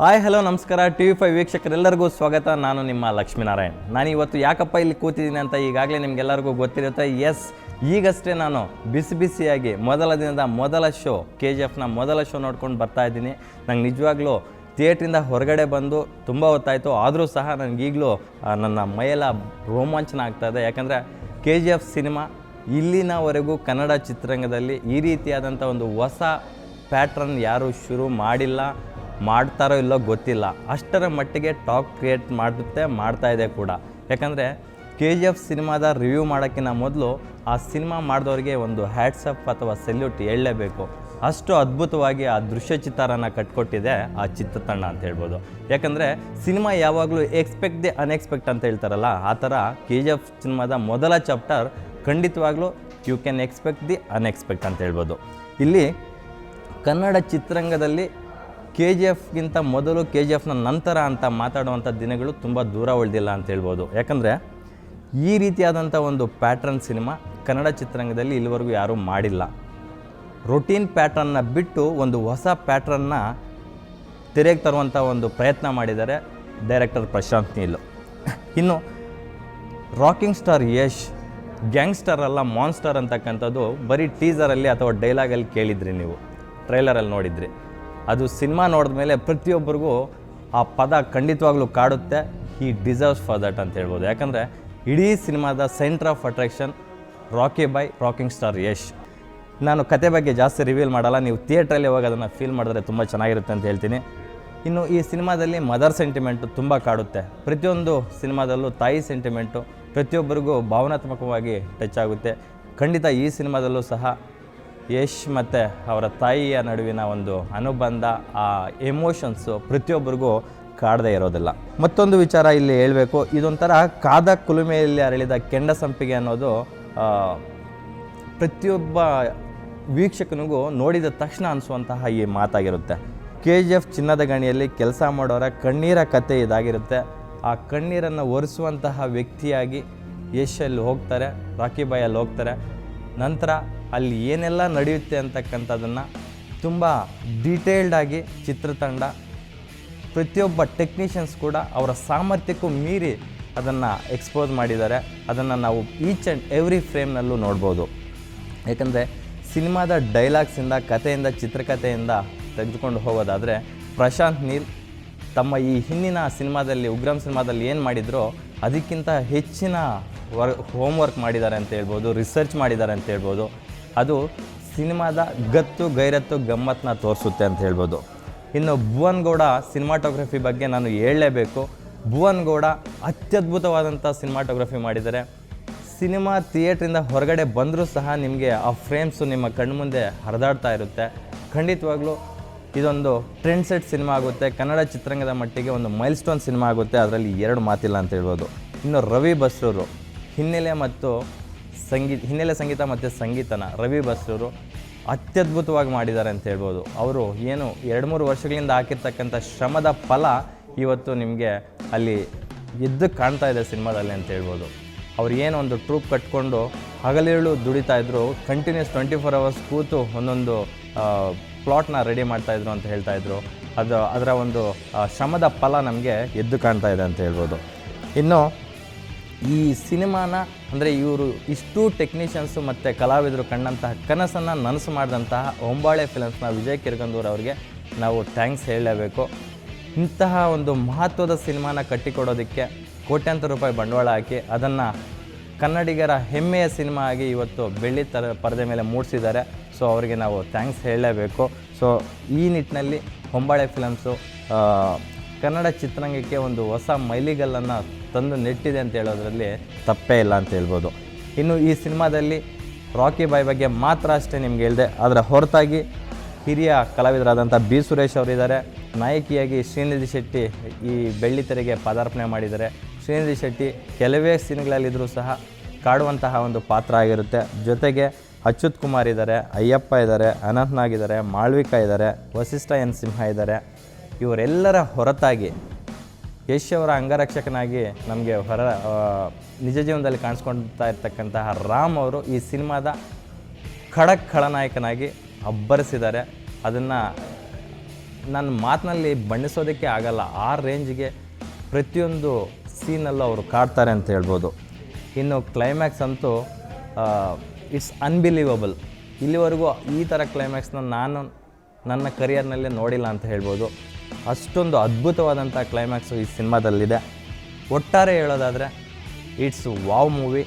Hi hello ನಮಸ್ಕಾರ TV5 ವೀಕ್ಷಕರೆಲ್ಲರಿಗೂ ಸ್ವಾಗತ. ನಾನು ನಿಮ್ಮ ಲಕ್ಷ್ಮೀನಾರಾಯಣ್. ನಾನು ಇವತ್ತು ಯಾಕಪ್ಪ ಇಲ್ಲಿ ಕೂತಿದ್ದೀನಿ ಅಂತ ಈಗಾಗಲೇ ನಿಮಗೆಲ್ಲರಿಗೂ ಗೊತ್ತಿರುತ್ತೆ. ಎಸ್, ಈಗಷ್ಟೇ ನಾನು ಬಿಸಿಯಾಗಿ ಮೊದಲ ದಿನದ ಮೊದಲ ಶೋ KGFನ ಮೊದಲ ಶೋ ನೋಡ್ಕೊಂಡು ಬರ್ತಾ ಇದ್ದೀನಿ. ನಂಗೆ ನಿಜವಾಗ್ಲೂ ಥಿಯೇಟ್ರಿಂದ ಹೊರಗಡೆ ಬಂದು ತುಂಬ ಹೊತ್ತಾಯಿತು. ಆದರೂ ಸಹ ನನಗೀಗಲೂ ನನ್ನ ಮೈಯೆಲ್ಲ ರೋಮಾಂಚನ ಆಗ್ತಾಯಿದೆ. ಯಾಕಂದರೆ KGF ಸಿನಿಮಾ ಇಲ್ಲಿನವರೆಗೂ ಕನ್ನಡ ಚಿತ್ರರಂಗದಲ್ಲಿ ಈ ರೀತಿಯಾದಂಥ ಒಂದು ಹೊಸ ಪ್ಯಾಟ್ರನ್ ಯಾರೂ ಶುರು ಮಾಡಿಲ್ಲ, ಮಾಡ್ತಾರೋ ಇಲ್ಲೋ ಗೊತ್ತಿಲ್ಲ. ಅಷ್ಟರ ಮಟ್ಟಿಗೆ ಟಾಕ್ ಕ್ರಿಯೇಟ್ ಮಾಡ್ತಾಯಿದೆ ಕೂಡ. ಯಾಕಂದರೆ KGF ಸಿನಿಮಾದ ರಿವ್ಯೂ ಮಾಡೋಕ್ಕಿಂತ ಮೊದಲು ಆ ಸಿನಿಮಾ ಮಾಡಿದವ್ರಿಗೆ ಒಂದು ಹ್ಯಾಟ್ಸಪ್ ಅಥವಾ ಸೆಲ್ಯೂಟ್ ಹೇಳಲೇಬೇಕು. ಅಷ್ಟು ಅದ್ಭುತವಾಗಿ ಆ ದೃಶ್ಯ ಚಿತ್ತಾರನ ಕಟ್ಕೊಟ್ಟಿದೆ ಆ ಚಿತ್ರತಂಡ ಅಂತ ಹೇಳ್ಬೋದು. ಯಾಕಂದರೆ ಸಿನಿಮಾ ಯಾವಾಗಲೂ ಎಕ್ಸ್ಪೆಕ್ಟ್ ದಿ ಅನ್ಎಕ್ಸ್ಪೆಕ್ಟ್ ಅಂತ ಹೇಳ್ತಾರಲ್ಲ, ಆ ಥರ KGF ಸಿನಿಮಾದ ಮೊದಲ ಚಾಪ್ಟರ್ ಖಂಡಿತವಾಗ್ಲೂ ಯು ಕ್ಯಾನ್ ಎಕ್ಸ್ಪೆಕ್ಟ್ ದಿ ಅನ್ಎಕ್ಸ್ಪೆಕ್ಟ್ ಅಂತ ಹೇಳ್ಬೋದು. ಇಲ್ಲಿ ಕನ್ನಡ ಚಿತ್ರರಂಗದಲ್ಲಿ KGFಗಿಂತ ಮೊದಲು KGFನ ನಂತರ ಅಂತ ಮಾತಾಡುವಂಥ ದಿನಗಳು ತುಂಬ ದೂರ ಉಳಿದಿಲ್ಲ ಅಂತ ಹೇಳ್ಬೋದು. ಯಾಕಂದರೆ ಈ ರೀತಿಯಾದಂಥ ಒಂದು ಪ್ಯಾಟ್ರನ್ ಸಿನಿಮಾ ಕನ್ನಡ ಚಿತ್ರರಂಗದಲ್ಲಿ ಇಲ್ಲಿವರೆಗೂ ಯಾರೂ ಮಾಡಿಲ್ಲ. ರೊಟೀನ್ ಪ್ಯಾಟ್ರನ್ನ ಬಿಟ್ಟು ಒಂದು ಹೊಸ ಪ್ಯಾಟ್ರನ್ನ ತೆರೆಗೆ ತರುವಂಥ ಒಂದು ಪ್ರಯತ್ನ ಮಾಡಿದ್ದಾರೆ ಡೈರೆಕ್ಟರ್ ಪ್ರಶಾಂತ್ ನೀಲ್. ಇನ್ನು ರಾಕಿಂಗ್ ಸ್ಟಾರ್ ಯಶ್ ಗ್ಯಾಂಗ್ಸ್ಟರ್ ಅಲ್ಲ ಮಾನ್ಸ್ಟರ್ ಅಂತಕ್ಕಂಥದ್ದು ಬರೀ ಟೀಸರಲ್ಲಿ ಅಥವಾ ಡೈಲಾಗಲ್ಲಿ ಕೇಳಿದ್ರಿ, ನೀವು ಟ್ರೈಲರಲ್ಲಿ ನೋಡಿದ್ರಿ. ಅದು ಸಿನಿಮಾ ನೋಡಿದ ಮೇಲೆ ಪ್ರತಿಯೊಬ್ಬರಿಗೂ ಆ ಪದ ಖಂಡಿತವಾಗ್ಲೂ ಕಾಡುತ್ತೆ. ಹಿ ಡಿಸರ್ವ್ಸ್ ಫಾರ್ ದಟ್ ಅಂತ ಹೇಳ್ಬೋದು. ಯಾಕಂದರೆ ಇಡೀ ಸಿನಿಮಾದ centre of attraction rocking star Yash. ನಾನು ಕತೆ ಬಗ್ಗೆ ಜಾಸ್ತಿ ರಿವೀಲ್ ಮಾಡಲ್ಲ, ನೀವು ಥಿಯೇಟ್ರಲ್ಲಿ ಹೋಗಿ ಅದನ್ನು ಫೀಲ್ ಮಾಡಿದ್ರೆ ತುಂಬ ಚೆನ್ನಾಗಿರುತ್ತೆ ಅಂತ ಹೇಳ್ತೀನಿ. ಇನ್ನು ಈ ಸಿನಿಮಾದಲ್ಲಿ ಮದರ್ ಸೆಂಟಿಮೆಂಟು ತುಂಬ ಕಾಡುತ್ತೆ. ಪ್ರತಿಯೊಂದು ಸಿನಿಮಾದಲ್ಲೂ ತಾಯಿ ಸೆಂಟಿಮೆಂಟು ಪ್ರತಿಯೊಬ್ಬರಿಗೂ ಭಾವನಾತ್ಮಕವಾಗಿ ಟಚ್ ಆಗುತ್ತೆ. ಖಂಡಿತ ಈ ಸಿನಿಮಾದಲ್ಲೂ ಸಹ ಯಶ್ ಮತ್ತು ಅವರ ತಾಯಿಯ ನಡುವಿನ ಒಂದು ಅನುಬಂಧ, ಆ ಎಮೋಷನ್ಸು ಪ್ರತಿಯೊಬ್ಬರಿಗೂ ಕಾಡದೇ ಇರೋದಿಲ್ಲ. ಮತ್ತೊಂದು ವಿಚಾರ ಇಲ್ಲಿ ಹೇಳಬೇಕು, ಇದೊಂಥರ ಕಾದ ಕುಲುಮೆಯಲ್ಲಿ ಅರಳಿದ ಕೆಂಡ ಸಂಪಿಗೆ ಅನ್ನೋದು ಪ್ರತಿಯೊಬ್ಬ ವೀಕ್ಷಕನಿಗೂ ನೋಡಿದ ತಕ್ಷಣ ಅನಿಸುವಂತಹ ಈ ಮಾತಾಗಿರುತ್ತೆ. KGF ಚಿನ್ನದ ಗಣಿಯಲ್ಲಿ ಕೆಲಸ ಮಾಡೋರ ಕಣ್ಣೀರ ಕತೆ ಇದಾಗಿರುತ್ತೆ. ಆ ಕಣ್ಣೀರನ್ನು ಒರೆಸುವಂತಹ ವ್ಯಕ್ತಿಯಾಗಿ ಯಶ್ ಅಲ್ಲಿ ಹೋಗ್ತಾರೆ, ರಾಕಿ ಬಾಯ್ ಅಲ್ಲಿ ಹೋಗ್ತಾರೆ. ನಂತರ ಅಲ್ಲಿ ಏನೆಲ್ಲ ನಡೆಯುತ್ತೆ ಅಂತಕ್ಕಂಥದ್ದನ್ನು ತುಂಬ ಡೀಟೇಲ್ಡಾಗಿ ಚಿತ್ರತಂಡ, ಪ್ರತಿಯೊಬ್ಬ ಟೆಕ್ನಿಷಿಯನ್ಸ್ ಕೂಡ ಅವರ ಸಾಮರ್ಥ್ಯಕ್ಕೂ ಮೀರಿ ಅದನ್ನು ಎಕ್ಸ್ಪೋಸ್ ಮಾಡಿದ್ದಾರೆ. ಅದನ್ನು ನಾವು ಈಚ್ ಆ್ಯಂಡ್ ಎವ್ರಿ ಫ್ರೇಮ್ನಲ್ಲೂ ನೋಡ್ಬೋದು. ಯಾಕಂದರೆ ಸಿನಿಮಾದ ಡೈಲಾಗ್ಸಿಂದ, ಕಥೆಯಿಂದ, ಚಿತ್ರಕಥೆಯಿಂದ ತೆಗೆದುಕೊಂಡು ಹೋಗೋದಾದರೆ ಪ್ರಶಾಂತ್ ನೀಲ್ ತಮ್ಮ ಈ ಹಿಂದಿನ ಸಿನಿಮಾದಲ್ಲಿ, ಉಗ್ರಂ ಸಿನಿಮಾದಲ್ಲಿ ಏನು ಮಾಡಿದ್ರೋ ಅದಕ್ಕಿಂತ ಹೆಚ್ಚಿನ ಹೋಮ್ವರ್ಕ್ ಮಾಡಿದ್ದಾರೆ ಅಂತ ಹೇಳ್ಬೋದು, ರಿಸರ್ಚ್ ಮಾಡಿದ್ದಾರೆ ಅಂತ ಹೇಳ್ಬೋದು. ಅದು ಸಿನಿಮಾದ ಗತ್ತು, ಗೈರತ್ತು, ಗಮ್ಮತ್ತನ್ನ ತೋರಿಸುತ್ತೆ ಅಂತ ಹೇಳ್ಬೋದು. ಇನ್ನು ಭುವನ್ ಗೌಡ ಸಿನಿಮಾಟೋಗ್ರಫಿ ಬಗ್ಗೆ ನಾನು ಹೇಳಲೇಬೇಕು. ಭುವನ್ ಗೌಡ ಅತ್ಯದ್ಭುತವಾದಂಥ ಸಿನಿಮಾಟೋಗ್ರಫಿ ಮಾಡಿದ್ದಾರೆ. ಸಿನಿಮಾ ಥಿಯೇಟ್ರಿಂದ ಹೊರಗಡೆ ಬಂದರೂ ಸಹ ನಿಮಗೆ ಆ ಫ್ರೇಮ್ಸು ನಿಮ್ಮ ಕಣ್ಮುಂದೆ ಹರಿದಾಡ್ತಾ ಇರುತ್ತೆ. ಖಂಡಿತವಾಗ್ಲೂ ಇದೊಂದು ಟ್ರೆಂಡ್ ಸೆಟ್ ಸಿನಿಮಾ ಆಗುತ್ತೆ. ಕನ್ನಡ ಚಿತ್ರರಂಗದ ಮಟ್ಟಿಗೆ ಒಂದು ಮೈಲ್ ಸ್ಟೋನ್ ಸಿನಿಮಾ ಆಗುತ್ತೆ, ಅದರಲ್ಲಿ ಎರಡು ಮಾತಿಲ್ಲ ಅಂತ ಹೇಳ್ಬೋದು. ಇನ್ನು ರವಿ ಬಸ್ರೂರು ಹಿನ್ನೆಲೆ ಸಂಗೀತ ಮತ್ತು ಸಂಗೀತನ ರವಿ ಬಸ್ರೂರು ಅತ್ಯದ್ಭುತವಾಗಿ ಮಾಡಿದ್ದಾರೆ ಅಂತ ಹೇಳ್ಬೋದು. ಅವರು ಏನು 2-3 ವರ್ಷಗಳಿಂದ ಹಾಕಿರ್ತಕ್ಕಂಥ ಶ್ರಮದ ಫಲ ಇವತ್ತು ನಿಮಗೆ ಅಲ್ಲಿ ಎದ್ದು ಕಾಣ್ತಾ ಇದೆ ಸಿನಿಮಾದಲ್ಲಿ ಅಂತ ಹೇಳ್ಬೋದು. ಅವ್ರು ಏನೋ ಒಂದು ಟ್ರೂಪ್ ಕಟ್ಕೊಂಡು ಹಗಲಿರುಳು ದುಡಿತಾಯಿದ್ರು, ಕಂಟಿನ್ಯೂಸ್ 24 ಅವರ್ಸ್ ಕೂತು ಒಂದೊಂದು ಪ್ಲಾಟ್ನ ರೆಡಿ ಮಾಡ್ತಾಯಿದ್ರು ಅಂತ ಹೇಳ್ತಾಯಿದ್ರು. ಅದರ ಒಂದು ಶ್ರಮದ ಫಲ ನಮಗೆ ಎದ್ದು ಕಾಣ್ತಾ ಇದೆ ಅಂತ ಹೇಳ್ಬೋದು. ಇನ್ನು ಈ ಸಿನಿಮಾನ ಅಂದರೆ ಇವರು ಇಷ್ಟು ಟೆಕ್ನಿಷಿಯನ್ಸು ಮತ್ತು ಕಲಾವಿದರು ಕಂಡಂತಹ ಕನಸನ್ನು ನನಸು ಮಾಡಿದಂತಹ ಹೊಂಬಾಳೆ ಫಿಲಮ್ಸ್ನ ವಿಜಯ್ ಕಿರ್ಗಂದೂರ್ ಅವರಿಗೆ ನಾವು ಥ್ಯಾಂಕ್ಸ್ ಹೇಳಲೇಬೇಕು. ಇಂತಹ ಒಂದು ಮಹತ್ವದ ಸಿನಿಮಾನ ಕಟ್ಟಿಕೊಡೋದಕ್ಕೆ ಕೋಟ್ಯಾಂತರ ರೂಪಾಯಿ ಬಂಡವಾಳ ಹಾಕಿ ಅದನ್ನು ಕನ್ನಡಿಗರ ಹೆಮ್ಮೆಯ ಸಿನಿಮಾ ಆಗಿ ಇವತ್ತು ಬೆಳ್ಳಿ ಪರದೆ ಮೇಲೆ ಮೂಡಿಸಿದ್ದಾರೆ. ಸೊ ಅವರಿಗೆ ನಾವು ಥ್ಯಾಂಕ್ಸ್ ಹೇಳಲೇಬೇಕು. ಸೊ ಈ ನಿಟ್ಟಿನಲ್ಲಿ ಹೊಂಬಾಳೆ ಫಿಲಮ್ಸು ಕನ್ನಡ ಚಿತ್ರರಂಗಕ್ಕೆ ಒಂದು ಹೊಸ ಮೈಲಿಗಲ್ಲನ್ನು ತಂದು ನೆಟ್ಟಿದೆ ಅಂತ ಹೇಳೋದ್ರಲ್ಲಿ ತಪ್ಪೇ ಇಲ್ಲ ಅಂತ ಹೇಳ್ಬೋದು. ಇನ್ನು ಈ ಸಿನಿಮಾದಲ್ಲಿ ರಾಕಿ ಬಾಯ್ ಬಗ್ಗೆ ಮಾತ್ರ ಅಷ್ಟೇ ನಿಮ್ಗೆ ಹೇಳಿದೆ. ಅದರ ಹೊರತಾಗಿ ಹಿರಿಯ ಕಲಾವಿದರಾದಂಥ ಬಿ ಸುರೇಶ್ ಅವರಿದ್ದಾರೆ. ನಾಯಕಿಯಾಗಿ ಶ್ರೀನಿಧಿ ಶೆಟ್ಟಿ ಈ ಬೆಳ್ಳಿತೆರೆಗೆ ಪದಾರ್ಪಣೆ ಮಾಡಿದ್ದಾರೆ. ಶ್ರೀನಿಧಿ ಶೆಟ್ಟಿ ಕೆಲವೇ ಸೀನ್ಗಳಲ್ಲಿದ್ದರೂ ಸಹ ಕಾಡುವಂತಹ ಒಂದು ಪಾತ್ರ ಆಗಿರುತ್ತೆ. ಜೊತೆಗೆ ಅಚ್ಯುತ್ ಕುಮಾರ್ ಇದ್ದಾರೆ, ಅಯ್ಯಪ್ಪ ಇದ್ದಾರೆ, ಅನಂತ್ನಾಗ್ ಇದ್ದಾರೆ, ಮಾಳ್ವಿಕಾ ಇದ್ದಾರೆ, ವಸಿಷ್ಠ ಎನ್ ಸಿಂಹ ಇದ್ದಾರೆ. ಇವರೆಲ್ಲರ ಹೊರತಾಗಿ ಯಶ್ ಅವರ ಅಂಗರಕ್ಷಕನಾಗಿ ನಮಗೆ ನಿಜ ಜೀವನದಲ್ಲಿ ಕಾಣಿಸ್ಕೊಳ್ತಾ ಇರ್ತಕ್ಕಂತಹ ರಾಮ್ ಅವರು ಈ ಸಿನಿಮಾದ ಖಳನಾಯಕನಾಗಿ ಅಬ್ಬರಿಸಿದ್ದಾರೆ. ಅದನ್ನು ನನ್ನ ಮಾತಿನಲ್ಲಿ ಬಣ್ಣಿಸೋದಕ್ಕೆ ಆಗಲ್ಲ. ಆ ರೇಂಜ್ಗೆ ಪ್ರತಿಯೊಂದು ಸೀನಲ್ಲೂ ಅವರು ಕಾಡ್ತಾರೆ ಅಂತ ಹೇಳ್ಬೋದು. ಇನ್ನು ಕ್ಲೈಮ್ಯಾಕ್ಸ್ ಅಂತೂ ಇಟ್ಸ್ ಅನ್ಬಿಲೀವಬಲ್. ಇಲ್ಲಿವರೆಗೂ ಈ ಥರ ಕ್ಲೈಮ್ಯಾಕ್ಸ್ನ ನಾನು ನನ್ನ ಕರಿಯರ್ನಲ್ಲೇ ನೋಡಿಲ್ಲ ಅಂತ ಹೇಳ್ಬೋದು. ಅಷ್ಟೊಂದು ಅದ್ಭುತವಾದಂಥ ಕ್ಲೈಮ್ಯಾಕ್ಸು ಈ ಸಿನಿಮಾದಲ್ಲಿದೆ. ಒಟ್ಟಾರೆ ಹೇಳೋದಾದರೆ ಇಟ್ಸ್ ವಾವ್ ಮೂವಿ.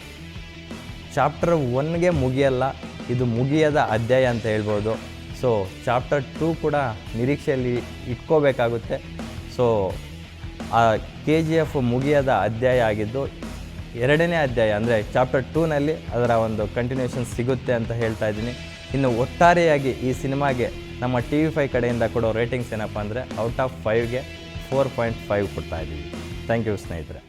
ಚಾಪ್ಟರ್ 1ಗೆ ಮುಗಿಯಲ್ಲ, ಇದು ಮುಗಿಯದ ಅಧ್ಯಾಯ ಅಂತ ಹೇಳ್ಬೋದು. ಸೊ ಚಾಪ್ಟರ್ 2 ಕೂಡ ನಿರೀಕ್ಷೆಯಲ್ಲಿ ಇಟ್ಕೋಬೇಕಾಗುತ್ತೆ. ಸೊ ಆ KGF ಮುಗಿಯದ ಅಧ್ಯಾಯ ಆಗಿದ್ದು 2ನೇ ಅಧ್ಯಾಯ ಅಂದರೆ ಚಾಪ್ಟರ್ 2ನಲ್ಲಿ ಅದರ ಒಂದು ಕಂಟಿನ್ಯೂಷನ್ ಸಿಗುತ್ತೆ ಅಂತ ಹೇಳ್ತಾ ಇದ್ದೀನಿ. ಇನ್ನು ಒಟ್ಟಾರೆಯಾಗಿ ಈ ಸಿನಿಮಾಗೆ ನಮ್ಮ TV5 ಕಡೆಯಿಂದ ಕೊಡೋ ರೇಟಿಂಗ್ಸ್ ಏನಪ್ಪ ಅಂದರೆ ಔಟ್ ಆಫ್ 5ಗೆ 4.5 ಕೊಡ್ತಾ ಇದ್ದೀವಿ. ಥ್ಯಾಂಕ್ ಯು ಸ್ನೇಹಿತರೆ.